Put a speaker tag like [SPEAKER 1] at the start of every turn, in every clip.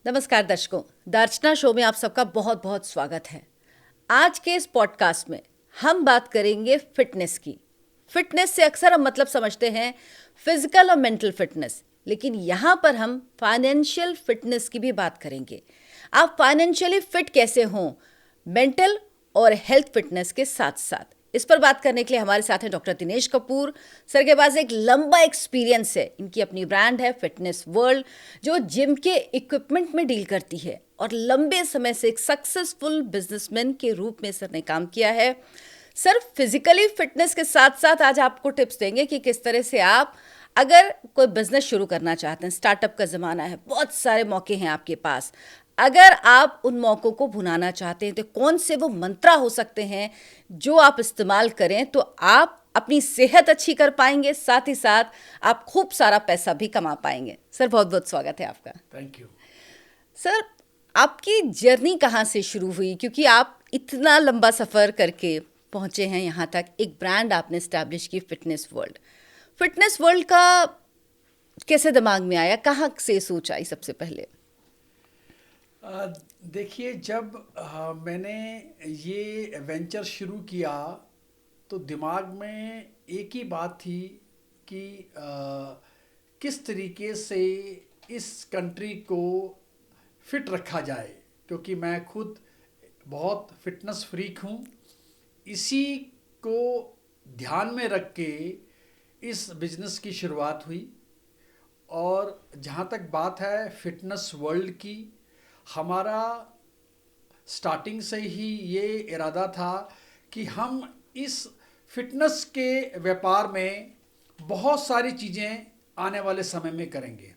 [SPEAKER 1] नमस्कार दर्शकों, the Archana show में आप सबका बहुत बहुत स्वागत है। आज के इस पॉडकास्ट में हम बात करेंगे फिटनेस की। फिटनेस से अक्सर हम मतलब समझते हैं फिजिकल और मेंटल फिटनेस, लेकिन यहाँ पर हम फाइनेंशियल फिटनेस की भी बात करेंगे। आप फाइनेंशियली फिट कैसे हों, मेंटल और हेल्थ फिटनेस के साथ साथ। इस पर बात करने के लिए हमारे साथ हैं डॉक्टर दिनेश कपूर सर के पास एक लंबा एक्सपीरियंस है। इनकी अपनी ब्रांड है फिटनेस वर्ल्ड, जो जिम के इक्विपमेंट में डील करती है, और लंबे समय से एक सक्सेसफुल बिजनेसमैन के रूप में सर ने काम किया है। सर फिजिकली फिटनेस के साथ साथ आज आपको टिप्स देंगे कि किस तरह से आप अगर कोई बिजनेस शुरू करना चाहते हैं। स्टार्टअप का ज़माना है, बहुत सारे मौके हैं आपके पास। अगर आप उन मौक़ों को भुनाना चाहते हैं तो कौन से वो मंत्रा हो सकते हैं जो आप इस्तेमाल करें तो आप अपनी सेहत अच्छी कर पाएंगे, साथ ही साथ आप खूब सारा पैसा भी कमा पाएंगे। सर बहुत बहुत स्वागत है आपका।
[SPEAKER 2] थैंक यू
[SPEAKER 1] सर, आपकी जर्नी कहाँ से शुरू हुई, क्योंकि आप इतना लंबा सफ़र करके पहुँचे हैं यहाँ तक, एक ब्रांड आपने इस्टेब्लिश की फिटनेस वर्ल्ड का कैसे दिमाग में आया, कहाँ से सोच आई सबसे पहले?
[SPEAKER 2] देखिए, जब मैंने ये वेंचर शुरू किया तो दिमाग में एक ही बात थी कि किस तरीके से इस कंट्री को फिट रखा जाए, क्योंकि मैं खुद बहुत फिटनेस फ्रीक हूँ। इसी को ध्यान में रख के इस बिज़नेस की शुरुआत हुई। और जहाँ तक बात है फिटनेस वर्ल्ड की, हमारा स्टार्टिंग से ही ये इरादा था कि हम इस फिटनेस के व्यापार में बहुत सारी चीज़ें आने वाले समय में करेंगे,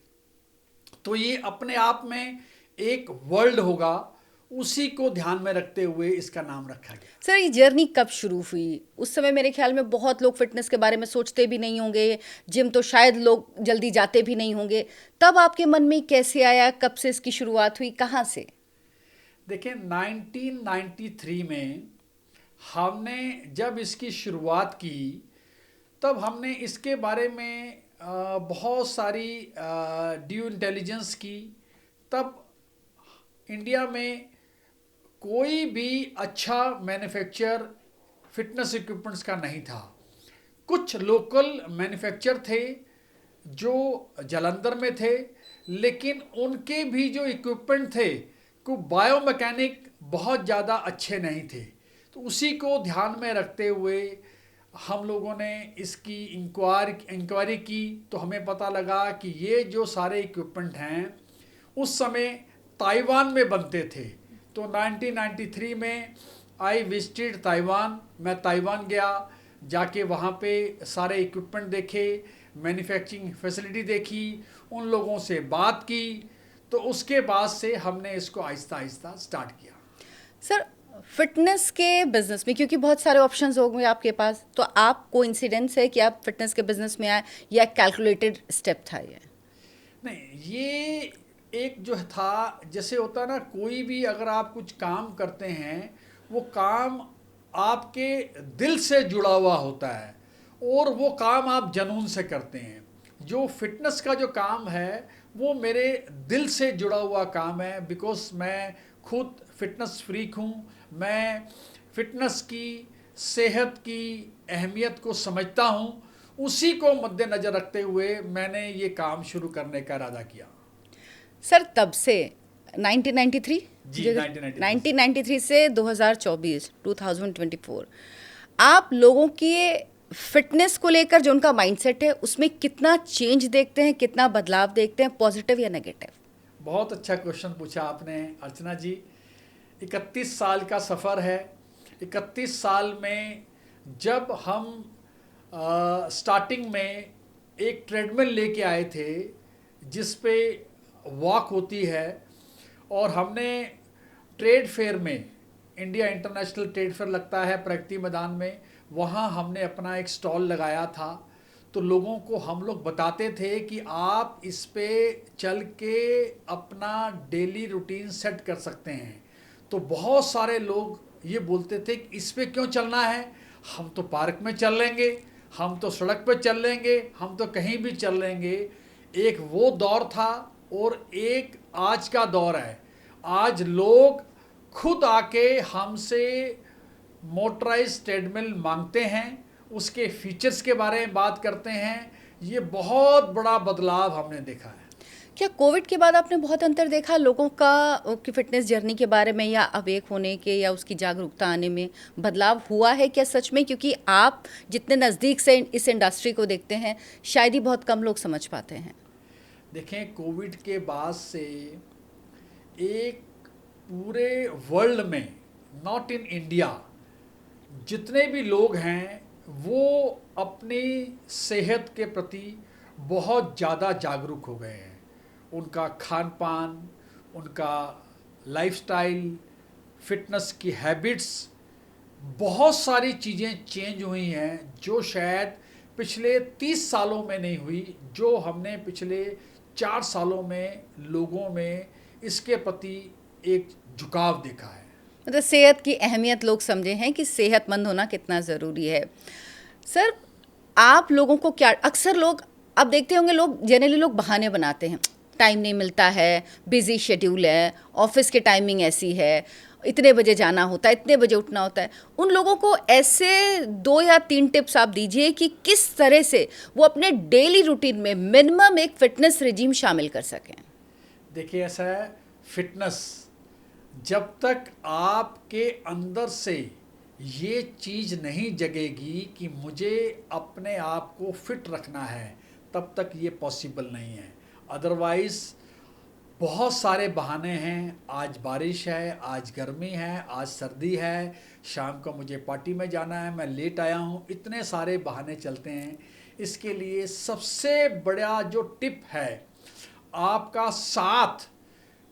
[SPEAKER 2] तो ये अपने आप में एक वर्ल्ड होगा। उसी को ध्यान में रखते हुए इसका नाम रखा गया।
[SPEAKER 1] सर, ये जर्नी कब शुरू हुई? उस समय मेरे ख्याल में बहुत लोग फिटनेस के बारे में सोचते भी नहीं होंगे, जिम तो शायद लोग जल्दी जाते भी नहीं होंगे। तब आपके मन में कैसे आया, कब से इसकी शुरुआत हुई, कहाँ से?
[SPEAKER 2] देखिए, 1993 में हमने जब इसकी शुरुआत की तब हमने इसके बारे में बहुत सारी ड्यू इंटेलिजेंस की। तब इंडिया में कोई भी अच्छा मैन्युफैक्चर फिटनेस इक्विपमेंट्स का नहीं था। कुछ लोकल मैन्युफैक्चर थे जो जालंधर में थे, लेकिन उनके भी जो इक्विपमेंट थे को बायोमैकेनिक बहुत ज़्यादा अच्छे नहीं थे। तो उसी को ध्यान में रखते हुए हम लोगों ने इसकी इंक्वायरी की, तो हमें पता लगा कि ये जो सारे इक्विपमेंट हैं उस समय ताइवान में बनते थे। तो 1993 में आई विजिटेड ताइवान। मैं ताइवान गया, जाके वहाँ पे सारे इक्विपमेंट देखे, मैन्युफैक्चरिंग फैसिलिटी देखी, उन लोगों से बात की। तो उसके बाद से हमने इसको आहिस्ता आहिस्ता स्टार्ट किया।
[SPEAKER 1] सर, फिटनेस के बिजनेस में क्योंकि बहुत सारे ऑप्शंस होंगे आपके पास, तो आप कोइंसिडेंस है कि आप फिटनेस के बिजनेस में आए या कैलकुलेटेड स्टेप था ये?
[SPEAKER 2] नहीं, ये एक जो था, जैसे होता है ना, कोई भी अगर आप कुछ काम करते हैं वो काम आपके दिल से जुड़ा हुआ होता है और वो काम आप जुनून से करते हैं। जो फिटनेस का जो काम है वो मेरे दिल से जुड़ा हुआ काम है, बिकॉज मैं खुद फिटनेस फ्रीक हूँ। मैं फिटनेस की, सेहत की अहमियत को समझता हूँ। उसी को मद्देनज़र रखते हुए मैंने ये काम शुरू करने का इरादा किया।
[SPEAKER 1] सर, तब से 1993
[SPEAKER 2] जी, 1993
[SPEAKER 1] 1993 से 2024 2024 आप लोगों की फिटनेस को लेकर जो उनका माइंडसेट है उसमें कितना चेंज देखते हैं, कितना बदलाव देखते हैं, पॉजिटिव या नेगेटिव?
[SPEAKER 2] बहुत अच्छा क्वेश्चन पूछा आपने अर्चना जी। 31 साल का सफ़र है। 31 साल में जब हम स्टार्टिंग में एक ट्रेडमिल लेके आए थे जिस पे वॉक होती है, और हमने ट्रेड फेयर में, इंडिया इंटरनेशनल ट्रेड फेयर लगता है प्रगति मैदान में, वहाँ हमने अपना एक स्टॉल लगाया था। तो लोगों को हम लोग बताते थे कि आप इस पे चल के अपना डेली रूटीन सेट कर सकते हैं। तो बहुत सारे लोग ये बोलते थे कि इस पे क्यों चलना है, हम तो पार्क में चल लेंगे, हम तो सड़क पे चल लेंगे, हम तो कहीं भी चल लेंगे। एक वो दौर था और एक आज का दौर है। आज लोग खुद आके हमसे मोटराइज ट्रेडमिल मांगते हैं, उसके फीचर्स के बारे में बात करते हैं। ये बहुत बड़ा बदलाव हमने देखा है।
[SPEAKER 1] क्या कोविड के बाद आपने बहुत अंतर देखा लोगों का की फिटनेस जर्नी के बारे में, या अवेक होने के, या उसकी जागरूकता आने में बदलाव हुआ है क्या सच में? क्योंकि आप जितने नज़दीक से इस इंडस्ट्री को देखते हैं, शायद ही बहुत कम लोग समझ पाते हैं।
[SPEAKER 2] देखें, कोविड के बाद से एक पूरे वर्ल्ड में, नॉट इन इंडिया, जितने भी लोग हैं वो अपनी सेहत के प्रति बहुत ज़्यादा जागरूक हो गए हैं। उनका खान पान, उनका लाइफस्टाइल, फिटनेस की हैबिट्स, बहुत सारी चीज़ें चेंज हुई हैं जो शायद पिछले 30 सालों में नहीं हुई, जो हमने पिछले 4 सालों में लोगों में इसके प्रति एक झुकाव देखा है।
[SPEAKER 1] मतलब सेहत की अहमियत लोग समझे हैं कि सेहतमंद होना कितना ज़रूरी है। सर, आप लोगों को क्या, अक्सर लोग आप देखते होंगे, लोग जनरली लोग बहाने बनाते हैं, टाइम नहीं मिलता है, बिजी शेड्यूल है, ऑफिस की टाइमिंग ऐसी है, इतने बजे जाना होता है, इतने बजे उठना होता है। उन लोगों को ऐसे 2 या 3 टिप्स आप दीजिए कि किस तरह से वो अपने डेली रूटीन में मिनिमम एक फिटनेस रिजीम शामिल कर सकें।
[SPEAKER 2] देखिए, ऐसा है, फिटनेस जब तक आपके अंदर से ये चीज़ नहीं जगेगी कि मुझे अपने आप को फिट रखना है, तब तक ये पॉसिबल नहीं है। अदरवाइज़ बहुत सारे बहाने हैं। आज बारिश है, आज गर्मी है, आज सर्दी है, शाम को मुझे पार्टी में जाना है, मैं लेट आया हूँ, इतने सारे बहाने चलते हैं। इसके लिए सबसे बड़ा जो टिप है, आपका साथ।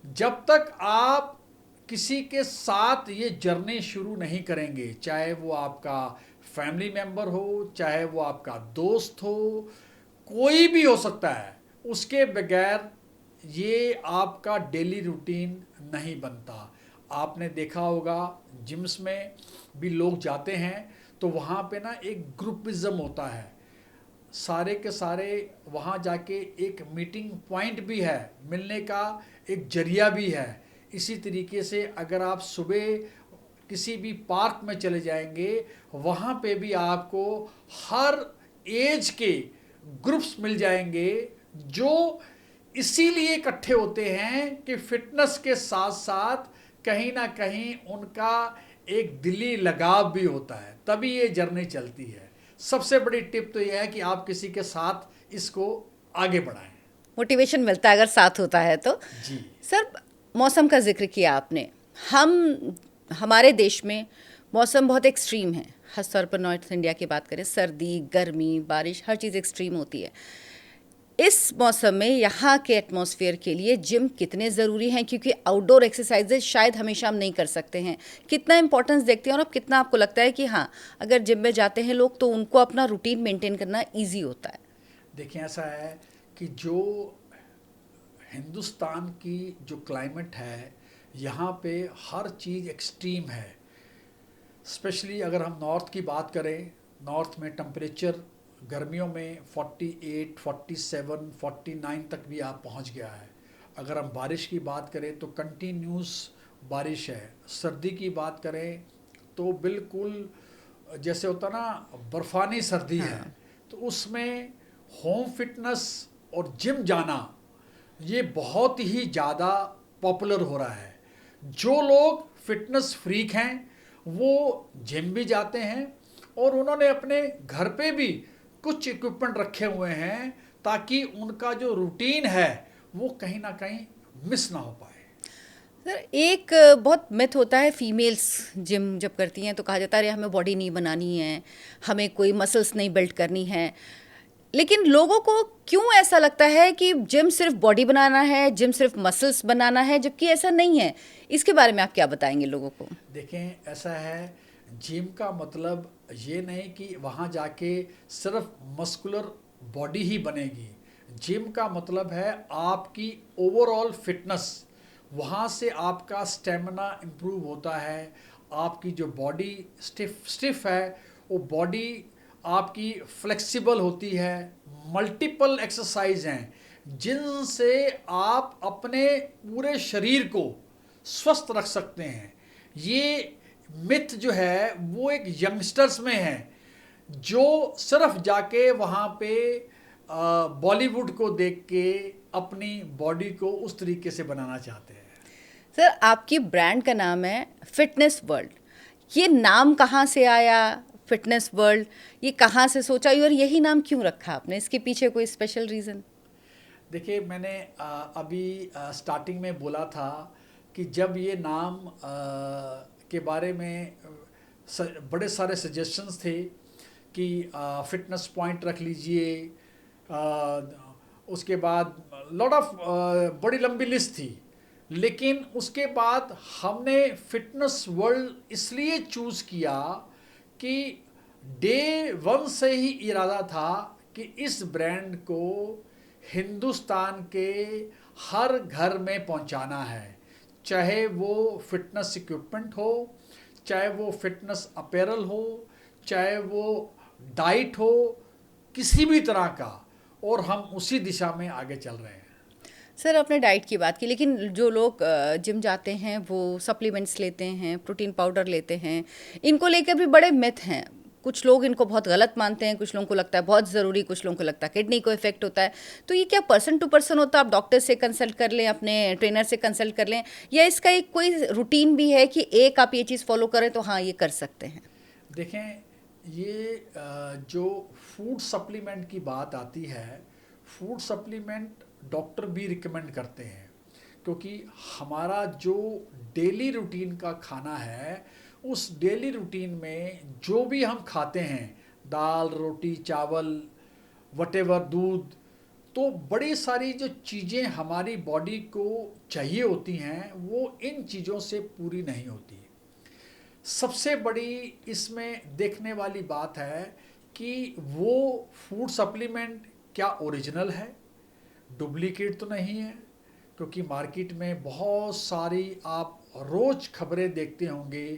[SPEAKER 2] जब तक आप किसी के साथ ये जर्नी शुरू नहीं करेंगे, चाहे वो आपका फैमिली मेम्बर हो, चाहे वो आपका दोस्त हो, कोई भी हो सकता है, उसके बगैर ये आपका डेली रूटीन नहीं बनता। आपने देखा होगा, जिम्स में भी लोग जाते हैं तो वहाँ पे ना एक ग्रुपिज्म होता है, सारे के सारे वहाँ जाके एक मीटिंग पॉइंट भी है, मिलने का एक जरिया भी है। इसी तरीके से अगर आप सुबह किसी भी पार्क में चले जाएंगे, वहाँ पे भी आपको हर एज के ग्रुप्स मिल जाएंगे, जो इसीलिए इकट्ठे होते हैं कि फिटनेस के साथ साथ कहीं ना कहीं उनका एक दिली लगाव भी होता है, तभी ये जर्नी चलती है। सबसे बड़ी टिप तो यह है कि आप किसी के साथ इसको आगे बढ़ाएं।
[SPEAKER 1] मोटिवेशन मिलता है अगर साथ होता है तो।
[SPEAKER 2] जी
[SPEAKER 1] सर, मौसम का जिक्र किया आपने। हमारे देश में मौसम बहुत एक्सट्रीम है, खासतौर पर नॉर्थ इंडिया की बात करें, सर्दी, गर्मी, बारिश, हर चीज़ एक्सट्रीम होती है। इस मौसम में यहाँ के एटमॉस्फेयर के लिए जिम कितने ज़रूरी हैं? क्योंकि आउटडोर एक्सरसाइजेज शायद हमेशा हम नहीं कर सकते हैं। कितना इंपॉर्टेंस देखते हैं, और अब कितना आपको लगता है कि हाँ, अगर जिम में जाते हैं लोग तो उनको अपना रूटीन मेंटेन करना ईजी होता है?
[SPEAKER 2] देखिए, ऐसा है कि जो हिंदुस्तान की जो क्लाइमेट है, यहाँ पे हर चीज़ एक्सट्रीम है। स्पेशली अगर हम नॉर्थ की बात करें, नॉर्थ में टेम्परेचर गर्मियों में 48, 47, 49 तक भी आप पहुँच गया है। अगर हम बारिश की बात करें तो कंटिन्यूस बारिश है। सर्दी की बात करें तो बिल्कुल जैसे होता ना, बर्फानी सर्दी है। तो उसमें होम फिटनेस और जिम जाना ये बहुत ही ज़्यादा पॉपुलर हो रहा है। जो लोग फिटनेस फ्रीक हैं वो जिम भी जाते हैं, और उन्होंने अपने घर पे भी कुछ इक्विपमेंट रखे हुए हैं ताकि उनका जो रूटीन है वो कहीं ना कहीं मिस ना हो पाए।
[SPEAKER 1] सर, एक बहुत मिथ होता है, फीमेल्स जिम जब करती हैं तो कहा जाता है अरे हमें बॉडी नहीं बनानी है, हमें कोई मसल्स नहीं बिल्ड करनी है। लेकिन लोगों को क्यों ऐसा लगता है कि जिम सिर्फ बॉडी बनाना है, जिम सिर्फ मसल्स बनाना है, जबकि ऐसा नहीं है? इसके बारे में आप क्या बताएंगे लोगों को?
[SPEAKER 2] देखें, ऐसा है, जिम का मतलब ये नहीं कि वहाँ जाके सिर्फ मस्कुलर बॉडी ही बनेगी। जिम का मतलब है आपकी ओवरऑल फिटनेस। वहाँ से आपका स्टेमिना इम्प्रूव होता है, आपकी जो बॉडी स्टिफ है वो बॉडी आपकी फ्लेक्सिबल होती है। मल्टीपल एक्सरसाइज हैं जिनसे आप अपने पूरे शरीर को स्वस्थ रख सकते हैं। ये मिथ जो है वो एक यंगस्टर्स में है, जो सिर्फ जाके वहाँ पे बॉलीवुड को देख के अपनी बॉडी को उस तरीके से बनाना चाहते हैं।
[SPEAKER 1] सर, आपकी ब्रांड का नाम है फिटनेस वर्ल्ड। ये नाम कहाँ से आया, फिटनेस वर्ल्ड? ये कहाँ से सोचा और यही नाम क्यों रखा आपने? इसके पीछे कोई स्पेशल रीज़न?
[SPEAKER 2] देखिए, मैंने अभी स्टार्टिंग में बोला था कि जब ये नाम के बारे में बड़े सारे सजेशंस थे कि फिटनेस पॉइंट रख लीजिए, उसके बाद लॉट ऑफ बड़ी लंबी लिस्ट थी, लेकिन उसके बाद हमने फिटनेस वर्ल्ड इसलिए चूज़ किया कि डे वन से ही इरादा था कि इस ब्रांड को हिंदुस्तान के हर घर में पहुंचाना है, चाहे वो फिटनेस इक्विपमेंट हो, चाहे वो फिटनेस अपैरल हो, चाहे वो डाइट हो, किसी भी तरह का। और हम उसी दिशा में आगे चल रहे हैं।
[SPEAKER 1] सर, आपने डाइट की बात की, लेकिन जो लोग जिम जाते हैं वो सप्लीमेंट्स लेते हैं, प्रोटीन पाउडर लेते हैं, इनको लेकर भी बड़े मिथ हैं। कुछ लोग इनको बहुत गलत मानते हैं, कुछ लोगों को लगता है बहुत ज़रूरी, कुछ लोगों को लगता है किडनी को इफेक्ट होता है। तो ये क्या पर्सन टू पर्सन होता है? आप डॉक्टर से कंसल्ट कर लें, अपने ट्रेनर से कंसल्ट कर लें, या इसका एक कोई रूटीन भी है कि एक आप ये चीज़ फॉलो करें तो हाँ ये कर सकते हैं?
[SPEAKER 2] देखें, ये जो फूड सप्लीमेंट की बात आती है, फूड सप्लीमेंट डॉक्टर भी रिकमेंड करते हैं, क्योंकि हमारा जो डेली रूटीन का खाना है, उस डेली रूटीन में जो भी हम खाते हैं, दाल, रोटी, चावल, वटेवर, दूध, तो बड़ी सारी जो चीज़ें हमारी बॉडी को चाहिए होती हैं, वो इन चीज़ों से पूरी नहीं होती। सबसे बड़ी इसमें देखने वाली बात है कि वो फूड सप्लीमेंट क्या ओरिजिनल है, डुप्लीकेट तो नहीं है। क्योंकि मार्केट में बहुत सारी आप रोज़ खबरें देखते होंगे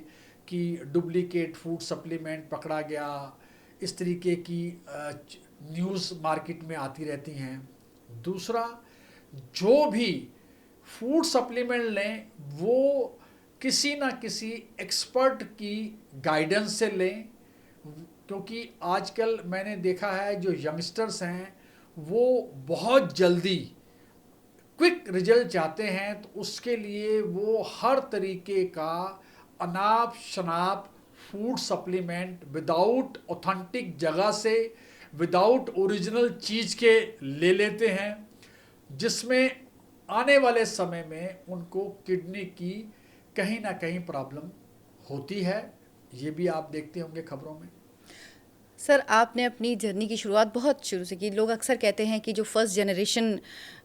[SPEAKER 2] कि डुप्लीकेट फूड सप्लीमेंट पकड़ा गया, इस तरीके की न्यूज़ मार्केट में आती रहती हैं। दूसरा, जो भी फूड सप्लीमेंट लें वो किसी ना किसी एक्सपर्ट की गाइडेंस से लें, क्योंकि आजकल मैंने देखा है जो यंगस्टर्स हैं वो बहुत जल्दी क्विक रिजल्ट चाहते हैं, तो उसके लिए वो हर तरीके का अनाप शनाप फूड सप्लीमेंट विदाउट ऑथेंटिक जगह से, विदाउट ओरिजिनल चीज़ के ले लेते हैं, जिसमें आने वाले समय में उनको किडनी की कहीं ना कहीं प्रॉब्लम होती है। ये भी आप देखते होंगे खबरों में।
[SPEAKER 1] सर, आपने अपनी जर्नी की शुरुआत बहुत शुरू से की। लोग अक्सर कहते हैं कि जो फर्स्ट जनरेशन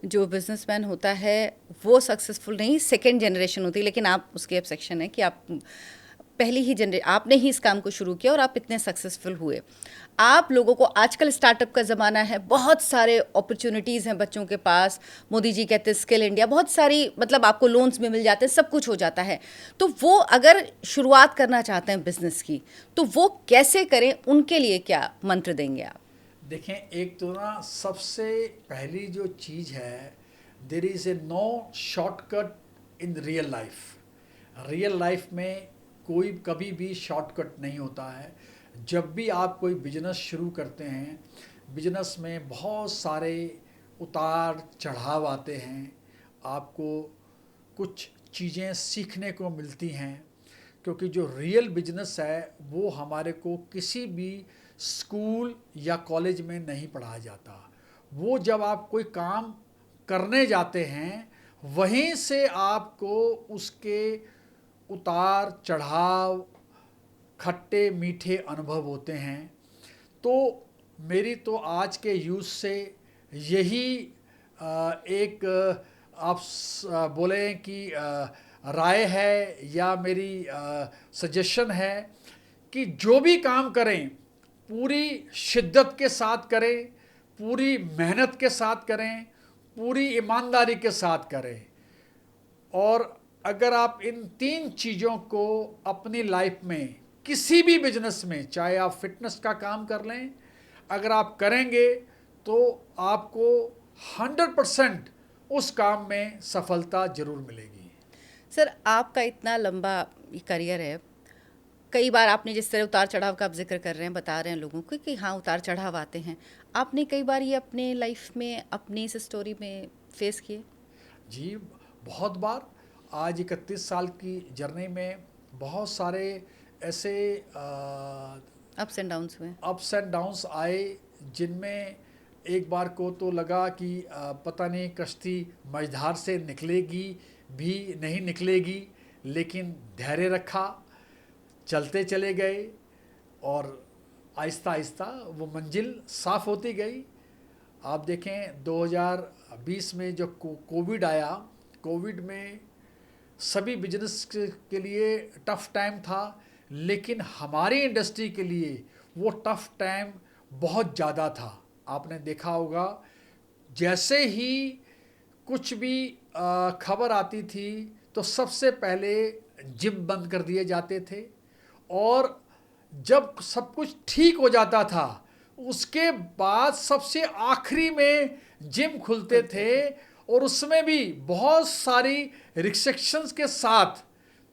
[SPEAKER 1] जो बिजनेसमैन होता है वो सक्सेसफुल नहीं, सेकंड जनरेशन होती है, लेकिन आप उसके एक्सेप्शन है कि आप पहली ही आपने ही इस काम को शुरू किया और आप इतने सक्सेसफुल हुए। आप लोगों को, आजकल स्टार्टअप का ज़माना है, बहुत सारे अपॉर्चुनिटीज़ हैं बच्चों के पास। मोदी जी कहते हैं स्किल इंडिया, बहुत सारी, मतलब आपको लोन्स में मिल जाते हैं, सब कुछ हो जाता है। तो वो अगर शुरुआत करना चाहते हैं बिजनेस की, तो वो कैसे करें? उनके लिए क्या मंत्र देंगे आप?
[SPEAKER 2] देखें, एक तो ना सबसे पहली जो चीज़ है, there is a no shortcut in real life. Real life में कोई कभी भी शॉर्टकट नहीं होता है। जब भी आप कोई बिजनेस शुरू करते हैं, बिजनेस में बहुत सारे उतार चढ़ाव आते हैं, आपको कुछ चीज़ें सीखने को मिलती हैं, क्योंकि जो रियल बिजनेस है वो हमारे को किसी भी स्कूल या कॉलेज में नहीं पढ़ाया जाता। वो जब आप कोई काम करने जाते हैं, वहीं से आपको उसके उतार चढ़ाव, खट्टे मीठे अनुभव होते हैं। तो मेरी तो आज के यूथ से यही एक आप बोले कि राय है या मेरी सजेशन है कि जो भी काम करें पूरी शिद्दत के साथ करें, पूरी मेहनत के साथ करें, पूरी ईमानदारी के साथ करें। और अगर आप इन 3 चीज़ों को अपनी लाइफ में किसी भी बिजनेस में, चाहे आप फिटनेस का काम कर लें, अगर आप करेंगे तो आपको 100% उस काम में सफलता जरूर मिलेगी।
[SPEAKER 1] सर, आपका इतना लंबा करियर है, कई बार आपने जिस तरह उतार चढ़ाव का आप जिक्र कर रहे हैं, बता रहे हैं लोगों को कि हाँ उतार चढ़ाव आते हैं, आपने कई बार ये अपने लाइफ में, अपनी इस स्टोरी में फेस किए?
[SPEAKER 2] जी, बहुत बार। आज 31 साल की जर्नी में बहुत सारे ऐसे
[SPEAKER 1] अप्स एंड डाउन्स हुए?
[SPEAKER 2] अप्स एंड डाउन्स आए, जिनमें एक बार को तो लगा कि पता नहीं कश्ती मझधार से निकलेगी भी नहीं निकलेगी, लेकिन धैर्य रखा, चलते चले गए और आहिस्ता आहिस्ता वो मंजिल साफ होती गई। आप देखें 2020 में जो कोविड आया, कोविड में सभी बिजनेस के लिए टफ टाइम था, लेकिन हमारी इंडस्ट्री के लिए वो टफ टाइम बहुत ज़्यादा था। आपने देखा होगा, जैसे ही कुछ भी खबर आती थी तो सबसे पहले जिम बंद कर दिए जाते थे, और जब सब कुछ ठीक हो जाता था उसके बाद सबसे आखिरी में जिम खुलते थे, और उसमें भी बहुत सारी रिस्ट्रिक्शंस के साथ।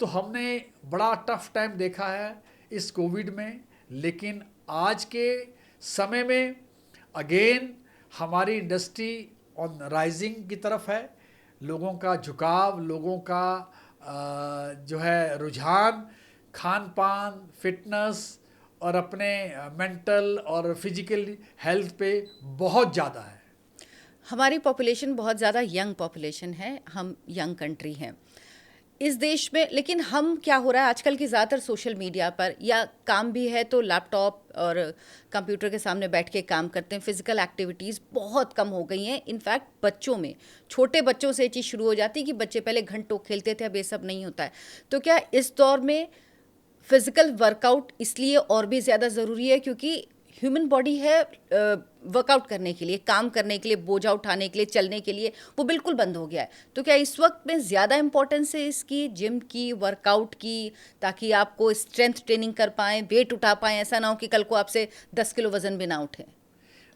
[SPEAKER 2] तो हमने बड़ा टफ टाइम देखा है इस कोविड में, लेकिन आज के समय में अगेन हमारी इंडस्ट्री ऑन राइजिंग की तरफ है। लोगों का झुकाव, लोगों का जो है रुझान खान पान, फिटनेस और अपने मेंटल और फिजिकल हेल्थ पे बहुत ज़्यादा है।
[SPEAKER 1] हमारी पॉपुलेशन बहुत ज़्यादा यंग पॉपुलेशन है, हम यंग कंट्री हैं इस देश में, लेकिन हम क्या हो रहा है आजकल की ज़्यादातर सोशल मीडिया पर, या काम भी है तो लैपटॉप और कंप्यूटर के सामने बैठ के काम करते हैं, फिजिकल एक्टिविटीज़ बहुत कम हो गई हैं। इनफैक्ट बच्चों में, छोटे बच्चों से ये चीज़ शुरू हो जाती है कि बच्चे पहले घंटों खेलते थे, अब ये सब नहीं होता है। तो क्या इस दौर में फिजिकल वर्कआउट इसलिए और भी ज़्यादा ज़रूरी है क्योंकि ह्यूमन बॉडी है वर्कआउट करने के लिए, काम करने के लिए, बोझा उठाने के लिए, चलने के लिए, वो बिल्कुल बंद हो गया है। तो क्या इस वक्त में ज़्यादा इंपॉर्टेंस है इसकी, जिम की, वर्कआउट की, ताकि आपको स्ट्रेंथ ट्रेनिंग कर पाएँ, वेट उठा पाएँ, ऐसा ना हो कि कल को आपसे 10 किलो वज़न भी ना उठे?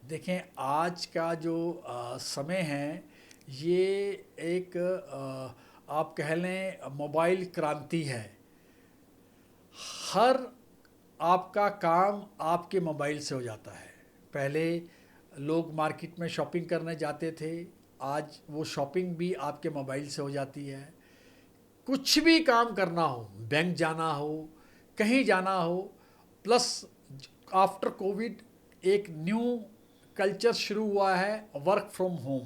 [SPEAKER 2] देखें, आज का जो समय है, ये एक आप कह लें मोबाइल क्रांति है। हर आपका काम आपके मोबाइल से हो जाता है। पहले लोग मार्केट में शॉपिंग करने जाते थे, आज वो शॉपिंग भी आपके मोबाइल से हो जाती है। कुछ भी काम करना हो, बैंक जाना हो, कहीं जाना हो, प्लस आफ्टर कोविड एक न्यू कल्चर शुरू हुआ है, वर्क फ्रॉम होम।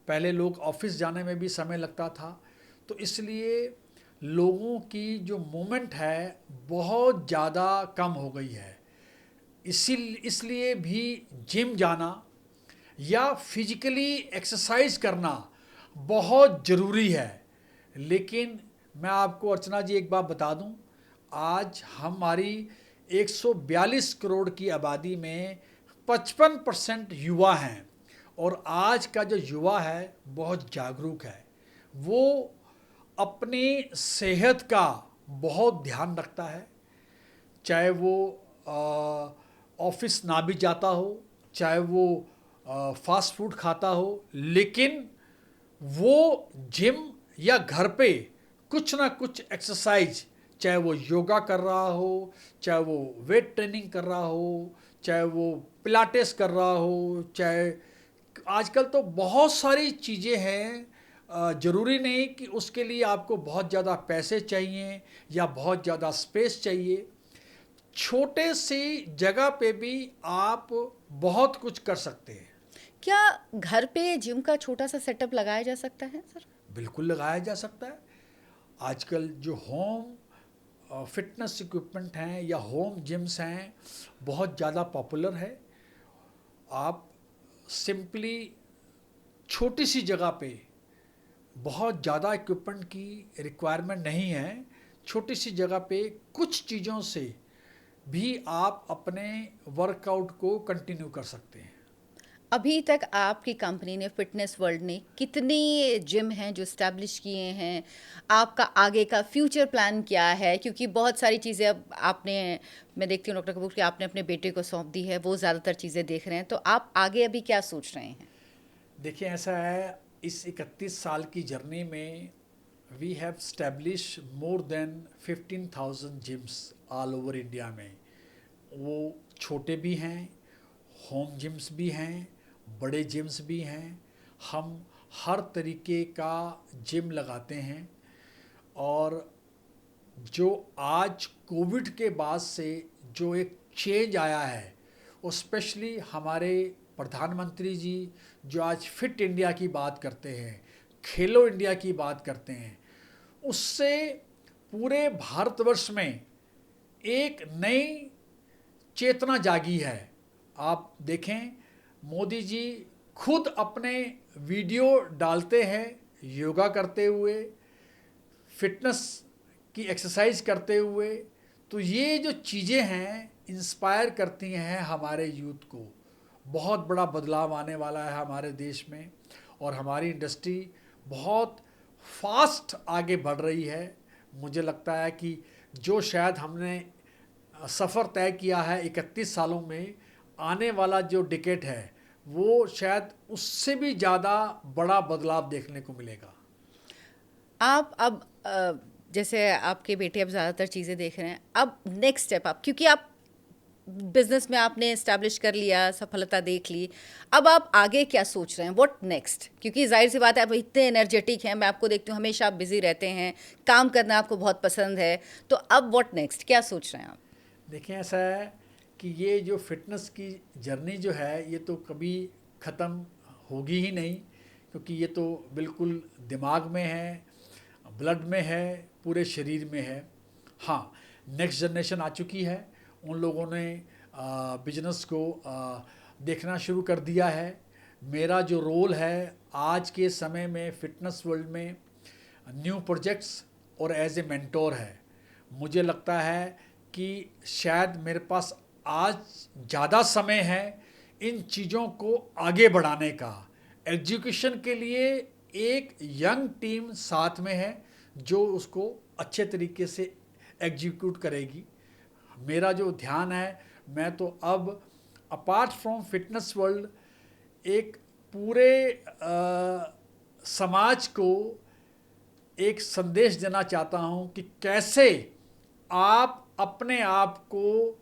[SPEAKER 2] पहले लोग ऑफिस जाने में भी समय लगता था, तो इसलिए लोगों की जो मूवमेंट है बहुत ज़्यादा कम हो गई है। इसलिए भी जिम जाना या फिजिकली एक्सरसाइज करना बहुत ज़रूरी है। लेकिन मैं आपको अर्चना जी एक बात बता दूं, आज हमारी 142 करोड़ की आबादी में 55% युवा हैं, और आज का जो युवा है बहुत जागरूक है। वो अपनी सेहत का बहुत ध्यान रखता है, चाहे वो ऑफिस ना भी जाता हो, चाहे वो फास्ट फूड खाता हो, लेकिन वो जिम या घर पे कुछ ना कुछ एक्सरसाइज, चाहे वो योगा कर रहा हो, चाहे वो वेट ट्रेनिंग कर रहा हो, चाहे वो पिलाटेस कर रहा हो, चाहे आजकल तो बहुत सारी चीज़ें हैं। ज़रूरी नहीं कि उसके लिए आपको बहुत ज़्यादा पैसे चाहिए या बहुत ज़्यादा स्पेस चाहिए। छोटे सी जगह पे भी आप बहुत कुछ कर सकते हैं।
[SPEAKER 1] क्या घर पे जिम का छोटा सा सेटअप लगाया जा सकता है सर?
[SPEAKER 2] बिल्कुल लगाया जा सकता है। आजकल जो होम फिटनेस इक्विपमेंट हैं या होम जिम्स हैं, बहुत ज़्यादा पॉपुलर है। आप सिंपली छोटी सी जगह पे, बहुत ज़्यादा इक्विपमेंट की रिक्वायरमेंट नहीं है, छोटी सी जगह पे कुछ चीज़ों से भी आप अपने वर्कआउट को कंटिन्यू कर सकते हैं।
[SPEAKER 1] अभी तक आपकी कंपनी ने, फिटनेस वर्ल्ड ने, कितनी जिम हैं जो इस्टेब्लिश किए हैं? आपका आगे का फ्यूचर प्लान क्या है? क्योंकि बहुत सारी चीज़ें अब आपने, मैं देखती हूँ डॉक्टर कपूर कि आपने अपने बेटे को सौंप दी है, वो ज़्यादातर चीज़ें देख रहे हैं, तो आप आगे अभी क्या सोच रहे हैं?
[SPEAKER 2] देखिए ऐसा है, इस 31 साल की जर्नी में we have establish more than 15,000 gyms all over India में। वो छोटे भी हैं, होम जिम्स भी हैं, बड़े जिम्स भी हैं। हम हर तरीके का जिम लगाते हैं। और जो आज कोविड के बाद से जो एक चेंज आया है, वो स्पेशली हमारे प्रधानमंत्री जी जो आज फिट इंडिया की बात करते हैं, खेलो इंडिया की बात करते हैं, उससे पूरे भारतवर्ष में एक नई चेतना जागी है। आप देखें, मोदी जी खुद अपने वीडियो डालते हैं योगा करते हुए, फिटनेस की एक्सरसाइज करते हुए। तो ये जो चीज़ें हैं इंस्पायर करती हैं हमारे यूथ को। बहुत बड़ा बदलाव आने वाला है हमारे देश में, और हमारी इंडस्ट्री बहुत फास्ट आगे बढ़ रही है। मुझे लगता है कि जो शायद हमने सफ़र तय किया है 31 सालों में, आने वाला जो डिकेड है वो शायद उससे भी ज़्यादा बड़ा बदलाव देखने को मिलेगा।
[SPEAKER 1] आप अब जैसे आपके बेटे अब ज़्यादातर चीज़ें देख रहे हैं, अब नेक्स्ट स्टेप आप, क्योंकि आप बिजनेस में आपने इस्टेब्लिश कर लिया, सफलता देख ली, अब आप आगे क्या सोच रहे हैं, व्हाट नेक्स्ट? क्योंकि जाहिर सी बात है आप इतने एनर्जेटिक हैं, मैं आपको देखती हूँ हमेशा आप बिजी रहते हैं, काम करना आपको बहुत पसंद है, तो अब व्हाट नेक्स्ट, क्या सोच रहे हैं आप?
[SPEAKER 2] देखिए ऐसा है कि ये जो फिटनेस की जर्नी जो है ये तो कभी ख़त्म होगी ही नहीं, क्योंकि ये तो बिल्कुल दिमाग में है, ब्लड में है, पूरे शरीर में है। हाँ, नेक्स्ट जनरेशन आ चुकी है, उन लोगों ने बिजनेस को देखना शुरू कर दिया है। मेरा जो रोल है आज के समय में फिटनेस वर्ल्ड में न्यू प्रोजेक्ट्स और एज ए मेंटोर है। मुझे लगता है कि शायद मेरे पास आज ज़्यादा समय है इन चीज़ों को आगे बढ़ाने का। एग्जीक्यूशन के लिए एक यंग टीम साथ में है जो उसको अच्छे तरीके से एग्जीक्यूट करेगी। मेरा जो ध्यान है, मैं तो अब अपार्ट फ्रॉम फिटनेस वर्ल्ड एक पूरे समाज को एक संदेश देना चाहता हूँ कि कैसे आप अपने आप को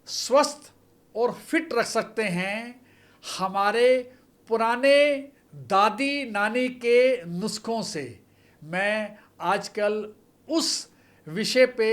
[SPEAKER 2] स्वस्थ और फिट रख सकते हैं हमारे पुराने दादी नानी के नुस्खों से। मैं आजकल उस विषय पे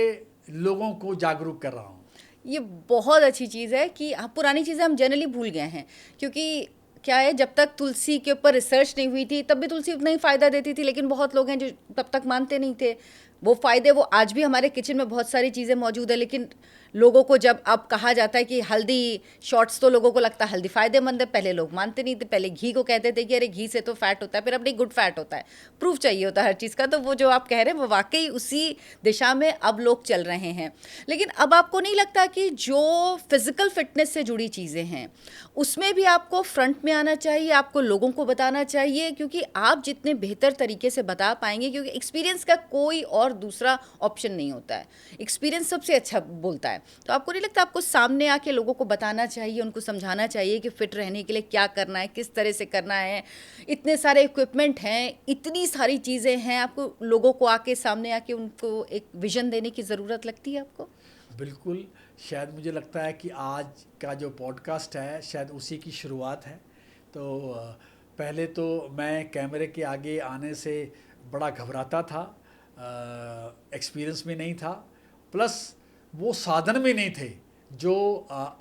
[SPEAKER 2] लोगों को जागरूक कर रहा हूँ।
[SPEAKER 1] ये बहुत अच्छी चीज़ है कि पुरानी चीज़ें हम जनरली भूल गए हैं, क्योंकि क्या है, जब तक तुलसी के ऊपर रिसर्च नहीं हुई थी तब भी तुलसी उतना ही फ़ायदा देती थी, लेकिन बहुत लोग हैं जो तब तक मानते नहीं थे वो फ़ायदे। वो आज भी हमारे किचन में बहुत सारी चीज़ें मौजूद है, लेकिन लोगों को जब अब कहा जाता है कि हल्दी शॉर्ट्स, तो लोगों को लगता है हल्दी फ़ायदेमंद है। पहले लोग मानते नहीं थे, पहले घी को कहते थे कि अरे घी से तो फैट होता है, फिर अब नहीं, गुड फैट होता है, प्रूफ चाहिए होता है हर चीज़ का। तो वो जो आप कह रहे हैं वो वाकई उसी दिशा में अब लोग चल रहे हैं। लेकिन अब आपको नहीं लगता कि जो फिज़िकल फिटनेस से जुड़ी चीज़ें हैं उसमें भी आपको फ्रंट में आना चाहिए, आपको लोगों को बताना चाहिए, क्योंकि आप जितने बेहतर तरीके से बता पाएंगे, क्योंकि एक्सपीरियंस का कोई और दूसरा ऑप्शन नहीं होता है, एक्सपीरियंस सबसे अच्छा बोलता है। तो आपको नहीं लगता आपको सामने आके लोगों को बताना चाहिए, उनको समझाना चाहिए कि फिट रहने के लिए क्या करना है, किस तरह से करना है? इतने सारे इक्विपमेंट हैं, इतनी सारी चीज़ें हैं, आपको लोगों को आके सामने आके उनको एक विजन देने की ज़रूरत लगती है आपको?
[SPEAKER 2] बिल्कुल, शायद मुझे लगता है कि आज का जो पॉडकास्ट है शायद उसी की शुरुआत है। तो पहले तो मैं कैमरे के आगे आने से बड़ा घबराता था, एक्सपीरियंस भी नहीं था, प्लस वो साधन भी नहीं थे जो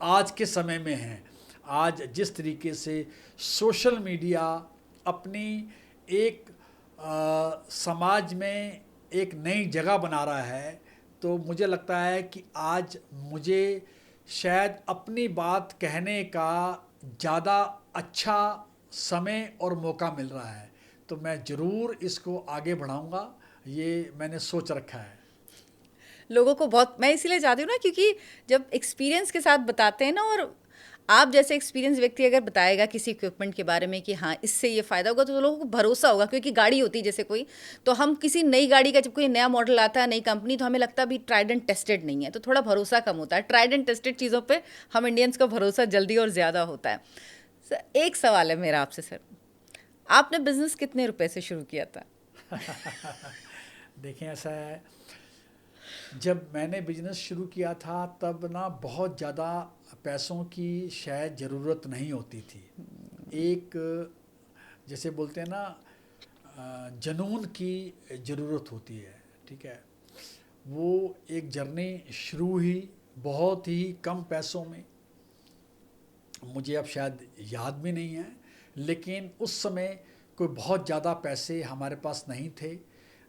[SPEAKER 2] आज के समय में हैं। आज जिस तरीके से सोशल मीडिया अपनी एक समाज में एक नई जगह बना रहा है, तो मुझे लगता है कि आज मुझे शायद अपनी बात कहने का ज़्यादा अच्छा समय और मौका मिल रहा है। तो मैं ज़रूर इसको आगे बढ़ाऊंगा, ये मैंने सोच रखा है।
[SPEAKER 1] लोगों को बहुत, मैं इसीलिए चाहती हूँ ना, क्योंकि जब एक्सपीरियंस के साथ बताते हैं ना, और आप जैसे एक्सपीरियंस व्यक्ति अगर बताएगा किसी इक्विपमेंट के बारे में कि हाँ इससे ये फ़ायदा होगा, तो लोगों को भरोसा होगा। क्योंकि गाड़ी होती है जैसे कोई, तो हम किसी नई गाड़ी का, जब कोई नया मॉडल आता है, नई कंपनी, तो हमें लगता है अभी ट्राइड एंड टेस्टेड नहीं है, तो थोड़ा भरोसा कम होता है। ट्राइड एंड टेस्टेड चीज़ों पर हम इंडियंस का भरोसा जल्दी और ज़्यादा होता है। एक सवाल है मेरा आपसे सर, आपने बिजनेस कितने रुपए से शुरू किया था?
[SPEAKER 2] देखें, ऐसा है, जब मैंने बिजनेस शुरू किया था तब ना बहुत ज़्यादा पैसों की शायद ज़रूरत नहीं होती थी। एक, जैसे बोलते हैं ना, जुनून की ज़रूरत होती है। ठीक है, वो एक जर्नी शुरू हुई बहुत ही कम पैसों में। मुझे अब शायद याद भी नहीं है, लेकिन उस समय कोई बहुत ज़्यादा पैसे हमारे पास नहीं थे,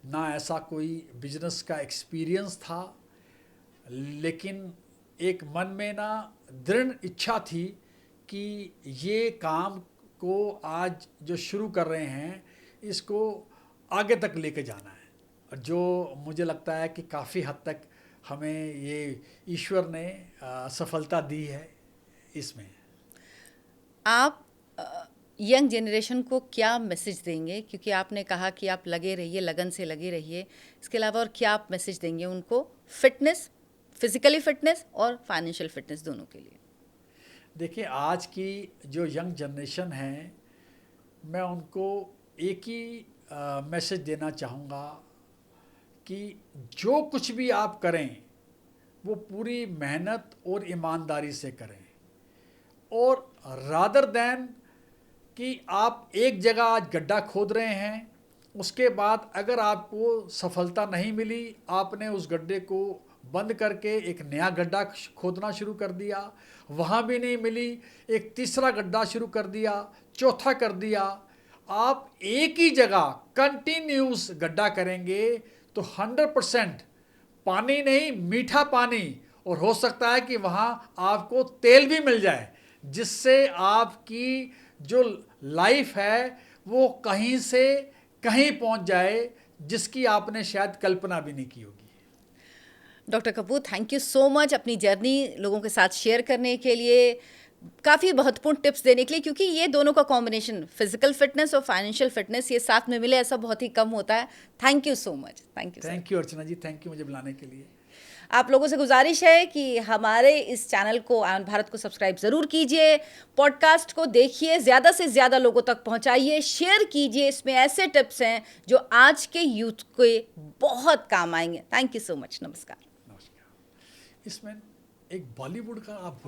[SPEAKER 2] ना ऐसा कोई बिजनेस का एक्सपीरियंस था। लेकिन एक मन में ना दृढ़ इच्छा थी कि ये काम को आज जो शुरू कर रहे हैं इसको आगे तक लेके जाना है, जो मुझे लगता है कि काफ़ी हद तक हमें ये ईश्वर ने सफलता दी है इसमें।
[SPEAKER 1] आप यंग जनरेशन को क्या मैसेज देंगे, क्योंकि आपने कहा कि आप लगे रहिए, लगन से लगे रहिए, इसके अलावा और क्या आप मैसेज देंगे उनको, फिटनेस, फिजिकली फिटनेस और फाइनेंशियल फिटनेस दोनों के लिए?
[SPEAKER 2] देखिए, आज की जो यंग जनरेशन है, मैं उनको एक ही मैसेज देना चाहूँगा कि जो कुछ भी आप करें वो पूरी मेहनत और ईमानदारी से करें, और रादर दैन कि आप एक जगह आज गड्ढा खोद रहे हैं, उसके बाद अगर आपको सफलता नहीं मिली, आपने उस गड्ढे को बंद करके एक नया गड्ढा खोदना शुरू कर दिया, वहाँ भी नहीं मिली, एक तीसरा गड्ढा शुरू कर दिया, चौथा कर दिया। आप एक ही जगह कंटिन्यूस गड्ढा करेंगे तो 100% पानी नहीं, मीठा पानी, और हो सकता है कि वहाँ आपको तेल भी मिल जाए, जिससे आपकी जो लाइफ है वो कहीं से कहीं पहुंच जाए, जिसकी आपने शायद कल्पना भी नहीं की होगी।
[SPEAKER 1] Doctor Kapoor, thank you so much अपनी जर्नी लोगों के साथ शेयर करने के लिए, काफ़ी महत्वपूर्ण टिप्स देने के लिए, क्योंकि ये दोनों का कॉम्बिनेशन, फिजिकल फिटनेस और फाइनेंशियल फिटनेस, ये साथ में मिले ऐसा बहुत ही कम होता है। Thank you so much. Thank you.
[SPEAKER 2] Thank you Archana ji, thank you मुझे बुलाने के लिए।
[SPEAKER 1] आप लोगों से गुजारिश है कि हमारे इस चैनल को, आनंद भारत को सब्सक्राइब ज़रूर कीजिए, पॉडकास्ट को देखिए, ज़्यादा से ज़्यादा लोगों तक पहुंचाइए, शेयर कीजिए। इसमें ऐसे टिप्स हैं जो आज के यूथ के बहुत काम आएंगे। Thank you so much. नमस्कार।
[SPEAKER 2] नमस्कार। इसमें एक बॉलीवुड का आप